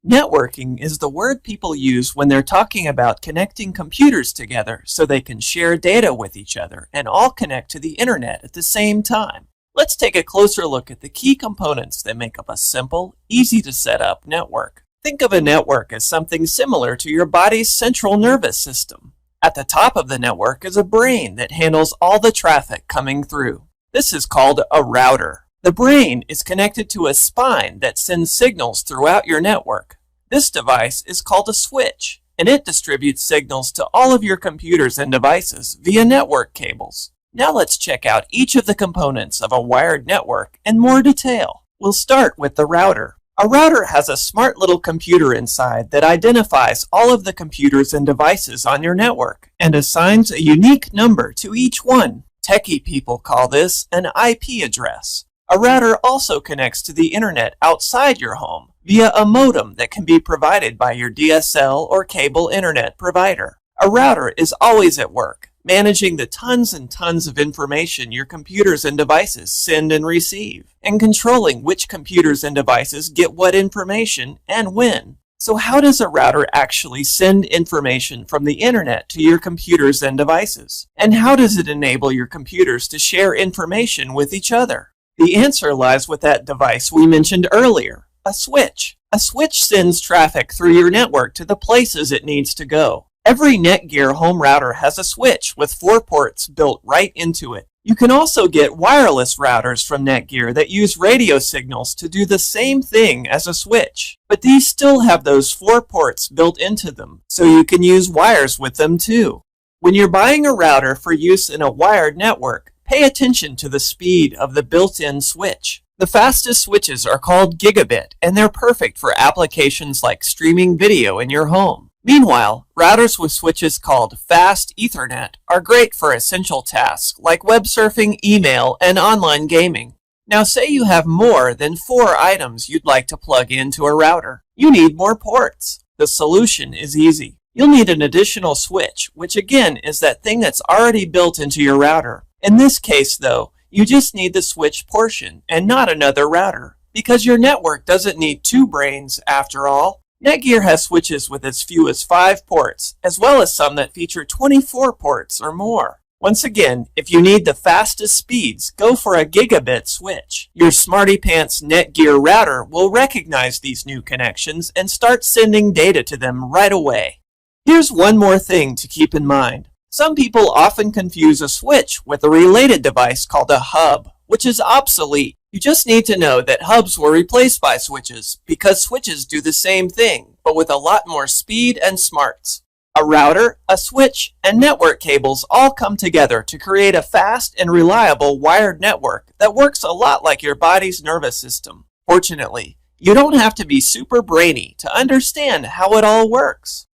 Networking is the word people use when they're talking about connecting computers together so they can share data with each other and all connect to the internet at the same time. Let's take a closer look at the key components that make up a simple, easy to set up network. Think of a network as something similar to your body's central nervous system. At the top of the network is a brain that handles all the traffic coming through. This is called a router. The brain is connected to a spine that sends signals throughout your network. This device is called a switch, and it distributes signals to all of your computers and devices via network cables. Now let's check out each of the components of a wired network in more detail. We'll start with the router. A router has a smart little computer inside that identifies all of the computers and devices on your network and assigns a unique number to each one. Techie people call this an IP address. A router also connects to the internet outside your home via a modem that can be provided by your DSL or cable internet provider. A router is always at work, managing the tons and tons of information your computers and devices send and receive, and controlling which computers and devices get what information and when. So how does a router actually send information from the internet to your computers and devices? And how does it enable your computers to share information with each other? The answer lies with that device we mentioned earlier, a switch. A switch sends traffic through your network to the places it needs to go. Every Netgear home router has a switch with 4 ports built right into it. You can also get wireless routers from Netgear that use radio signals to do the same thing as a switch. But these still have those 4 ports built into them, so you can use wires with them too. When you're buying a router for use in a wired network, pay attention to the speed of the built-in switch. The fastest switches are called gigabit, and they're perfect for applications like streaming video in your home. Meanwhile, routers with switches called fast Ethernet are great for essential tasks like web surfing, email, and online gaming. Now say you have more than 4 items you'd like to plug into a router. You need more ports. The solution is easy. You'll need an additional switch, which again is that thing that's already built into your router. In this case, though, you just need the switch portion and not another router, because your network doesn't need 2 brains after all. Netgear has switches with as few as 5 ports, as well as some that feature 24 ports or more. Once again, if you need the fastest speeds, go for a gigabit switch. Your Smarty Pants Netgear router will recognize these new connections and start sending data to them right away. Here's one more thing to keep in mind. Some people often confuse a switch with a related device called a hub, which is obsolete. You just need to know that hubs were replaced by switches because switches do the same thing, but with a lot more speed and smarts. A router, a switch, and network cables all come together to create a fast and reliable wired network that works a lot like your body's nervous system. Fortunately, you don't have to be super brainy to understand how it all works.